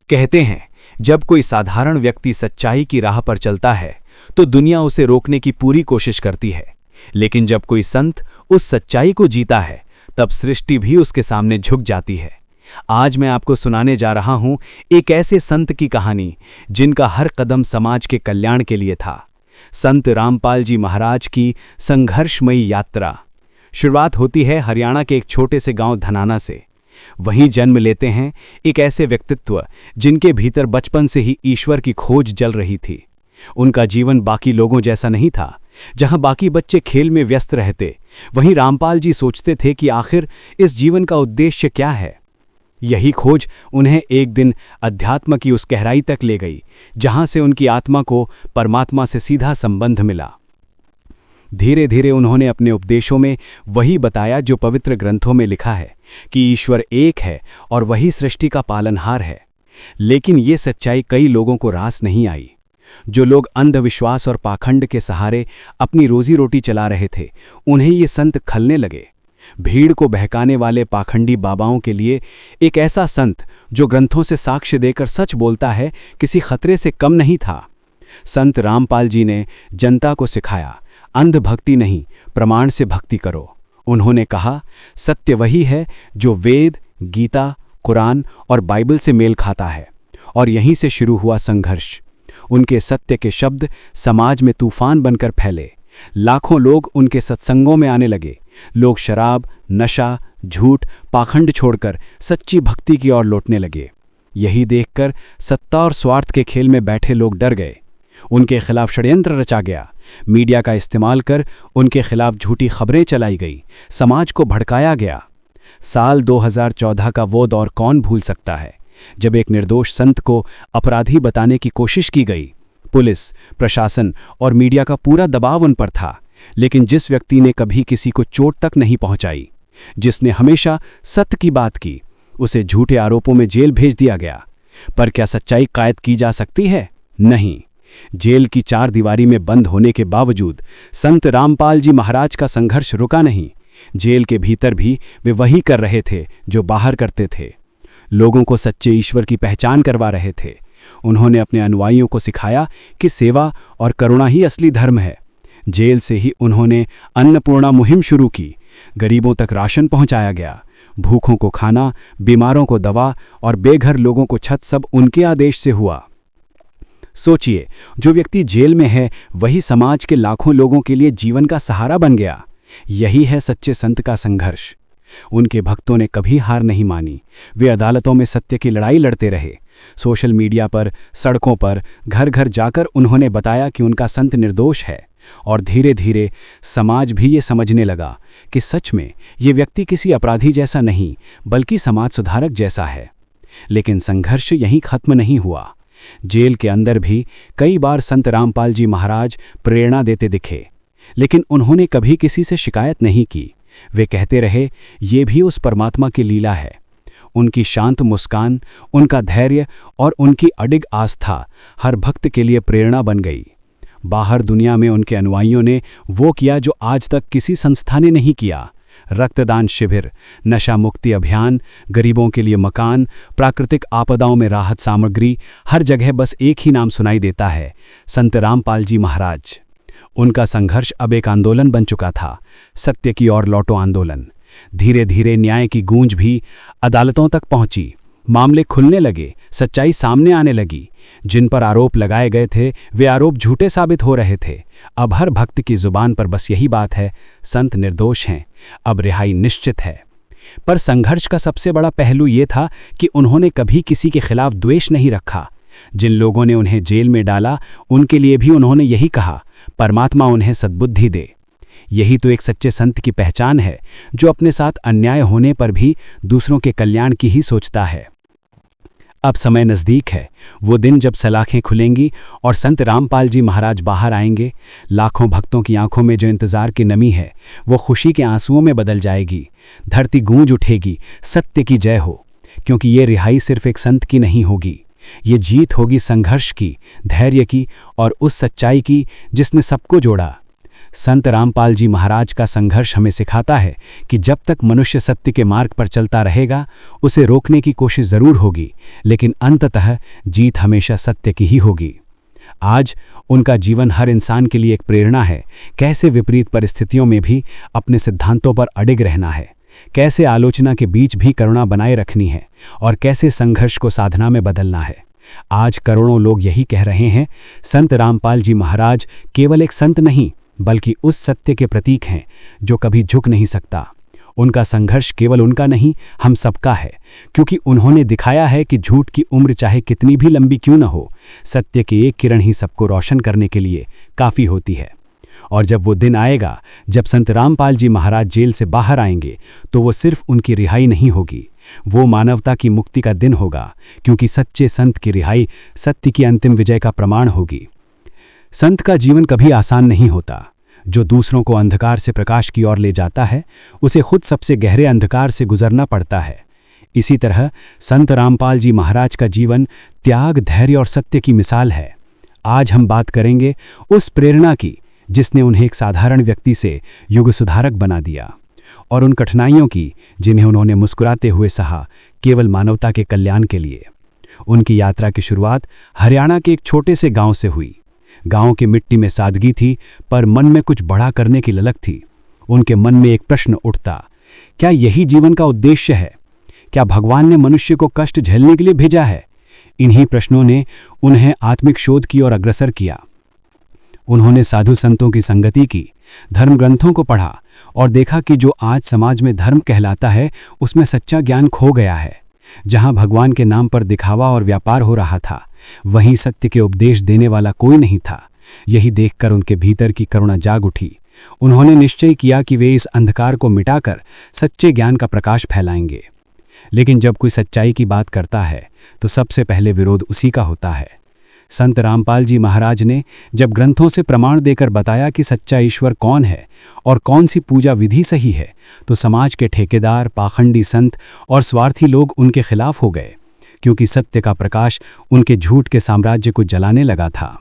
कहते हैं, जब कोई साधारण व्यक्ति सच्चाई की राह पर चलता है तो दुनिया उसे रोकने की पूरी कोशिश करती है, लेकिन जब कोई संत उस सच्चाई को जीता है तब सृष्टि भी उसके सामने झुक जाती है। आज मैं आपको सुनाने जा रहा हूं एक ऐसे संत की कहानी जिनका हर कदम समाज के कल्याण के लिए था। संत रामपाल जी महाराज की संघर्षमयी यात्रा। शुरुआत होती है हरियाणा के एक छोटे से गांव धनाना से। वहीं जन्म लेते हैं एक ऐसे व्यक्तित्व जिनके भीतर बचपन से ही ईश्वर की खोज जल रही थी। उनका जीवन बाकी लोगों जैसा नहीं था। जहां बाकी बच्चे खेल में व्यस्त रहते, वहीं रामपाल जी सोचते थे कि आखिर इस जीवन का उद्देश्य क्या है। यही खोज उन्हें एक दिन अध्यात्म की उस गहराई तक ले गई जहां से उनकी आत्मा को परमात्मा से सीधा संबंध मिला। धीरे धीरे उन्होंने अपने उपदेशों में वही बताया जो पवित्र ग्रंथों में लिखा है कि ईश्वर एक है और वही सृष्टि का पालनहार है। लेकिन ये सच्चाई कई लोगों को रास नहीं आई। जो लोग अंधविश्वास और पाखंड के सहारे अपनी रोजी रोटी चला रहे थे, उन्हें ये संत खलने लगे। भीड़ को बहकाने वाले पाखंडी बाबाओं के लिए एक ऐसा संत जो ग्रंथों से साक्ष्य देकर सच बोलता है, किसी खतरे से कम नहीं था। संत रामपाल जी ने जनता को सिखाया, अंध भक्ति नहीं, प्रमाण से भक्ति करो। उन्होंने कहा, सत्य वही है जो वेद, गीता, कुरान और बाइबल से मेल खाता है। और यहीं से शुरू हुआ संघर्ष। उनके सत्य के शब्द समाज में तूफान बनकर फैले। लाखों लोग उनके सत्संगों में आने लगे। लोग शराब, नशा, झूठ, पाखंड छोड़कर सच्ची भक्ति की ओर लौटने लगे। यही देखकर सत्ता और स्वार्थ के खेल में बैठे लोग डर गए। उनके खिलाफ षड्यंत्र रचा गया। मीडिया का इस्तेमाल कर उनके खिलाफ झूठी खबरें चलाई गई। समाज को भड़काया गया। साल 2014 का वो दौर कौन भूल सकता है, जब एक निर्दोष संत को अपराधी बताने की कोशिश की गई। पुलिस, प्रशासन और मीडिया का पूरा दबाव उन पर था। लेकिन जिस व्यक्ति ने कभी किसी को चोट तक नहीं पहुंचाई, जिसने हमेशा सत्य की बात की, उसे झूठे आरोपों में जेल भेज दिया गया। पर क्या सच्चाई कायद की जा सकती है? नहीं। जेल की चार दीवारी में बंद होने के बावजूद संत रामपाल जी महाराज का संघर्ष रुका नहीं। जेल के भीतर भी वे वही कर रहे थे जो बाहर करते थे। लोगों को सच्चे ईश्वर की पहचान करवा रहे थे। उन्होंने अपने अनुयायियों को सिखाया कि सेवा और करुणा ही असली धर्म है। जेल से ही उन्होंने अन्नपूर्णा मुहिम शुरू की। गरीबों तक राशन पहुंचाया गया। भूखों को खाना, बीमारों को दवा और बेघर लोगों को छत, सब उनके आदेश से हुआ। सोचिए, जो व्यक्ति जेल में है वही समाज के लाखों लोगों के लिए जीवन का सहारा बन गया। यही है सच्चे संत का संघर्ष। उनके भक्तों ने कभी हार नहीं मानी। वे अदालतों में सत्य की लड़ाई लड़ते रहे। सोशल मीडिया पर, सड़कों पर, घर घर जाकर उन्होंने बताया कि उनका संत निर्दोष है। और धीरे धीरे समाज भी ये समझने लगा कि सच में ये व्यक्ति किसी अपराधी जैसा नहीं, बल्कि समाज सुधारक जैसा है। लेकिन संघर्ष यहीं खत्म नहीं हुआ। जेल के अंदर भी कई बार संत रामपाल जी महाराज प्रेरणा देते दिखे, लेकिन उन्होंने कभी किसी से शिकायत नहीं की। वे कहते रहे, ये भी उस परमात्मा की लीला है। उनकी शांत मुस्कान, उनका धैर्य और उनकी अडिग आस्था हर भक्त के लिए प्रेरणा बन गई। बाहर दुनिया में उनके अनुयायियों ने वो किया जो आज तक किसी संस्था ने नहीं किया। रक्तदान शिविर, नशा मुक्ति अभियान, गरीबों के लिए मकान, प्राकृतिक आपदाओं में राहत सामग्री, हर जगह बस एक ही नाम सुनाई देता है, संत रामपाल जी महाराज। उनका संघर्ष अब एक आंदोलन बन चुका था, सत्य की ओर लौटो आंदोलन। धीरे धीरे न्याय की गूंज भी अदालतों तक पहुंची। मामले खुलने लगे, सच्चाई सामने आने लगी। जिन पर आरोप लगाए गए थे वे आरोप झूठे साबित हो रहे थे। अब हर भक्त की जुबान पर बस यही बात है, संत निर्दोष हैं, अब रिहाई निश्चित है। पर संघर्ष का सबसे बड़ा पहलू ये था कि उन्होंने कभी किसी के खिलाफ द्वेष नहीं रखा। जिन लोगों ने उन्हें जेल में डाला, उनके लिए भी उन्होंने यही कहा, परमात्मा उन्हें सद्बुद्धि दे। यही तो एक सच्चे संत की पहचान है, जो अपने साथ अन्याय होने पर भी दूसरों के कल्याण की ही सोचता है। अब समय नज़दीक है, वो दिन जब सलाखें खुलेंगी और संत रामपाल जी महाराज बाहर आएंगे। लाखों भक्तों की आंखों में जो इंतज़ार की नमी है, वो खुशी के आंसुओं में बदल जाएगी। धरती गूंज उठेगी, सत्य की जय हो। क्योंकि ये रिहाई सिर्फ एक संत की नहीं होगी, ये जीत होगी संघर्ष की, धैर्य की और उस सच्चाई की जिसने सबको जोड़ा। संत रामपाल जी महाराज का संघर्ष हमें सिखाता है कि जब तक मनुष्य सत्य के मार्ग पर चलता रहेगा, उसे रोकने की कोशिश जरूर होगी, लेकिन अंततः जीत हमेशा सत्य की ही होगी। आज उनका जीवन हर इंसान के लिए एक प्रेरणा है, कैसे विपरीत परिस्थितियों में भी अपने सिद्धांतों पर अडिग रहना है, कैसे आलोचना के बीच भी करुणा बनाए रखनी है और कैसे संघर्ष को साधना में बदलना है। आज करोड़ों लोग यही कह रहे हैं, संत रामपाल जी महाराज केवल एक संत नहीं, बल्कि उस सत्य के प्रतीक हैं जो कभी झुक नहीं सकता। उनका संघर्ष केवल उनका नहीं, हम सबका है, क्योंकि उन्होंने दिखाया है कि झूठ की उम्र चाहे कितनी भी लंबी क्यों न हो, सत्य की एक किरण ही सबको रोशन करने के लिए काफ़ी होती है। और जब वो दिन आएगा जब संत रामपाल जी महाराज जेल से बाहर आएंगे, तो वो सिर्फ उनकी रिहाई नहीं होगी, वो मानवता की मुक्ति का दिन होगा, क्योंकि सच्चे संत की रिहाई सत्य की अंतिम विजय का प्रमाण होगी। संत का जीवन कभी आसान नहीं होता। जो दूसरों को अंधकार से प्रकाश की ओर ले जाता है, उसे खुद सबसे गहरे अंधकार से गुजरना पड़ता है। इसी तरह संत रामपाल जी महाराज का जीवन त्याग, धैर्य और सत्य की मिसाल है। आज हम बात करेंगे उस प्रेरणा की जिसने उन्हें एक साधारण व्यक्ति से युग सुधारक बना दिया, और उन कठिनाइयों की जिन्हें उन्होंने मुस्कुराते हुए सहा, केवल मानवता के कल्याण के लिए। उनकी यात्रा की शुरुआत हरियाणा के एक छोटे से गांव से हुई। गांव की मिट्टी में सादगी थी, पर मन में कुछ बड़ा करने की ललक थी। उनके मन में एक प्रश्न उठता, क्या यही जीवन का उद्देश्य है? क्या भगवान ने मनुष्य को कष्ट झेलने के लिए भेजा है? इन्हीं प्रश्नों ने उन्हें आत्मिक शोध की ओर अग्रसर किया। उन्होंने साधु संतों की संगति की, धर्म ग्रंथों को पढ़ा और देखा कि जो आज समाज में धर्म कहलाता है, उसमें सच्चा ज्ञान खो गया है। जहां भगवान के नाम पर दिखावा और व्यापार हो रहा था, वहीं सत्य के उपदेश देने वाला कोई नहीं था। यही देखकर उनके भीतर की करुणा जाग उठी। उन्होंने निश्चय किया कि वे इस अंधकार को मिटाकर सच्चे ज्ञान का प्रकाश फैलाएंगे। लेकिन जब कोई सच्चाई की बात करता है, तो सबसे पहले विरोध उसी का होता है। संत रामपाल जी महाराज ने जब ग्रंथों से प्रमाण देकर बताया कि सच्चा ईश्वर कौन है और कौन सी पूजा विधि सही है, तो समाज के ठेकेदार, पाखंडी संत और स्वार्थी लोग उनके खिलाफ हो गए, क्योंकि सत्य का प्रकाश उनके झूठ के साम्राज्य को जलाने लगा था।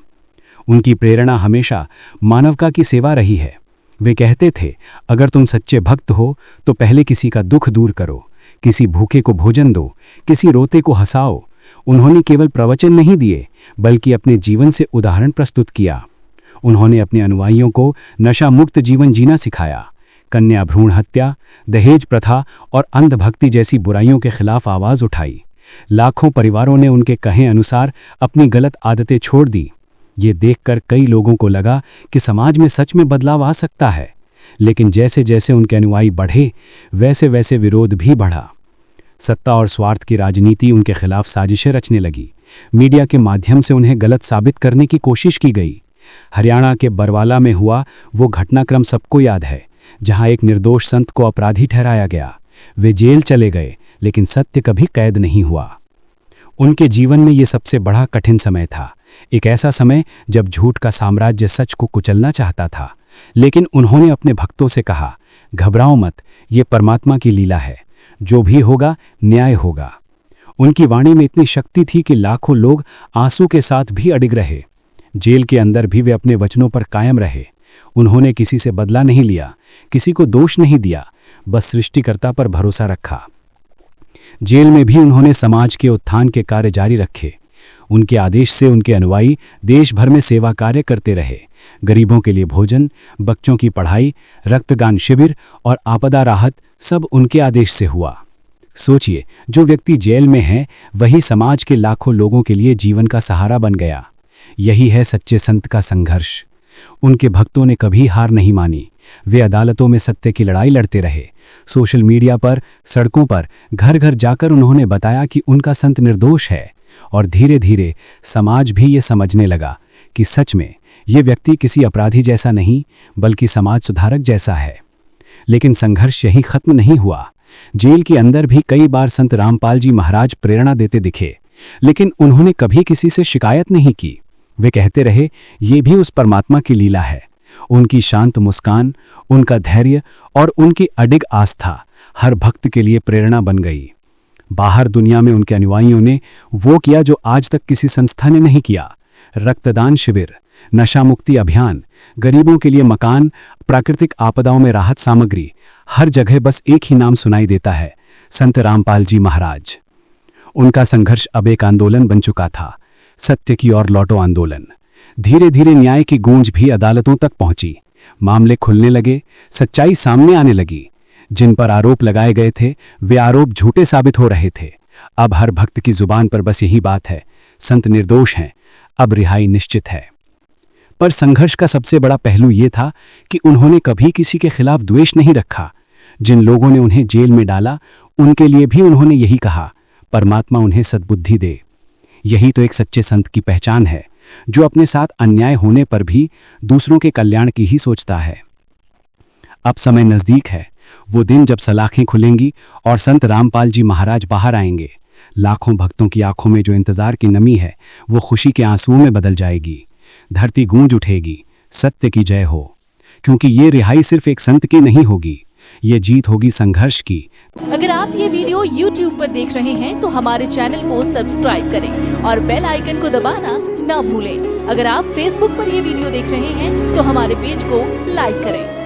उनकी प्रेरणा हमेशा मानवता की सेवा रही है। वे कहते थे, अगर तुम सच्चे भक्त हो तो पहले किसी का दुख दूर करो, किसी भूखे को भोजन दो, किसी रोते को हंसाओ। उन्होंने केवल प्रवचन नहीं दिए, बल्कि अपने जीवन से उदाहरण प्रस्तुत किया। उन्होंने अपने अनुयायियों को नशा मुक्त जीवन जीना सिखाया। कन्या भ्रूण हत्या, दहेज प्रथा और अंधभक्ति जैसी बुराइयों के खिलाफ आवाज उठाई। लाखों परिवारों ने उनके कहे अनुसार अपनी गलत आदतें छोड़ दी। ये देखकर कई लोगों को लगा कि समाज में सच में बदलाव आ सकता है। लेकिन जैसे जैसे उनके अनुयायी बढ़े, वैसे वैसे विरोध भी बढ़ा। सत्ता और स्वार्थ की राजनीति उनके खिलाफ साजिशें रचने लगी। मीडिया के माध्यम से उन्हें गलत साबित करने की कोशिश की गई। हरियाणा के बरवाला में हुआ वो घटनाक्रम सबको याद है, जहां एक निर्दोष संत को अपराधी ठहराया गया। वे जेल चले गए, लेकिन सत्य कभी कैद नहीं हुआ। उनके जीवन में ये सबसे बड़ा कठिन समय था, एक ऐसा समय जब झूठ का साम्राज्य सच को कुचलना चाहता था। लेकिन उन्होंने अपने भक्तों से कहा, घबराओ मत, ये परमात्मा की लीला है, जो भी होगा न्याय होगा। उनकी वाणी में इतनी शक्ति थी कि लाखों लोग आंसू के साथ भी अडिग रहे। जेल के अंदर भी वे अपने वचनों पर कायम रहे। उन्होंने किसी से बदला नहीं लिया, किसी को दोष नहीं दिया, बस सृष्टिकर्ता पर भरोसा रखा। जेल में भी उन्होंने समाज के उत्थान के कार्य जारी रखे। उनके आदेश से उनके अनुयायी देश भर में सेवा कार्य करते रहे। गरीबों के लिए भोजन, बच्चों की पढ़ाई, रक्तदान शिविर और आपदा राहत सब उनके आदेश से हुआ। सोचिए, जो व्यक्ति जेल में है, वही समाज के लाखों लोगों के लिए जीवन का सहारा बन गया। यही है सच्चे संत का संघर्ष। उनके भक्तों ने कभी हार नहीं मानी। वे अदालतों में सत्य की लड़ाई लड़ते रहे। सोशल मीडिया पर, सड़कों पर, घर घर जाकर उन्होंने बताया कि उनका संत निर्दोष है। और धीरे धीरे समाज भी ये समझने लगा कि सच में ये व्यक्ति किसी अपराधी जैसा नहीं, बल्कि समाज सुधारक जैसा है। लेकिन संघर्ष यहीं खत्म नहीं हुआ। जेल के अंदर भी कई बार संत रामपाल जी महाराज प्रेरणा देते दिखे, लेकिन उन्होंने कभी किसी से शिकायत नहीं की। वे कहते रहे, ये भी उस परमात्मा की लीला है। उनकी शांत मुस्कान, उनका धैर्य और उनकी अडिग आस्था हर भक्त के लिए प्रेरणा बन गई। बाहर दुनिया में उनके अनुयायियों ने वो किया जो आज तक किसी संस्था ने नहीं किया। रक्तदान शिविर, नशा मुक्ति अभियान, गरीबों के लिए मकान, प्राकृतिक आपदाओं में राहत सामग्री, हर जगह बस एक ही नाम सुनाई देता है, संत रामपाल जी महाराज। उनका संघर्ष अब एक आंदोलन बन चुका था, सत्य की ओर लौटो आंदोलन। धीरे धीरे न्याय की गूंज भी अदालतों तक पहुंची, मामले खुलने लगे, सच्चाई सामने आने लगी। जिन पर आरोप लगाए गए थे वे आरोप झूठे साबित हो रहे थे। अब हर भक्त की जुबान पर बस यही बात है, संत निर्दोष हैं, अब रिहाई निश्चित है। पर संघर्ष का सबसे बड़ा पहलू यह था कि उन्होंने कभी किसी के खिलाफ द्वेष नहीं रखा। जिन लोगों ने उन्हें जेल में डाला उनके लिए भी उन्होंने यही कहा, परमात्मा उन्हें सद्बुद्धि दे। यही तो एक सच्चे संत की पहचान है, जो अपने साथ अन्याय होने पर भी दूसरों के कल्याण की ही सोचता है। अब समय नजदीक है, वो दिन जब सलाखें खुलेंगी और संत रामपाल जी महाराज बाहर आएंगे। लाखों भक्तों की आंखों में जो इंतजार की नमी है वो खुशी के आंसुओं में बदल जाएगी। धरती गूंज उठेगी, सत्य की जय हो। क्योंकि ये रिहाई सिर्फ एक संत की नहीं होगी, ये जीत होगी संघर्ष की। अगर आप ये वीडियो YouTube पर देख रहे हैं तो हमारे चैनल को सब्सक्राइब करें और बेल आइकन को दबाना ना भूलें। अगर आप Facebook पर ये वीडियो देख रहे हैं तो हमारे पेज को लाइक करें।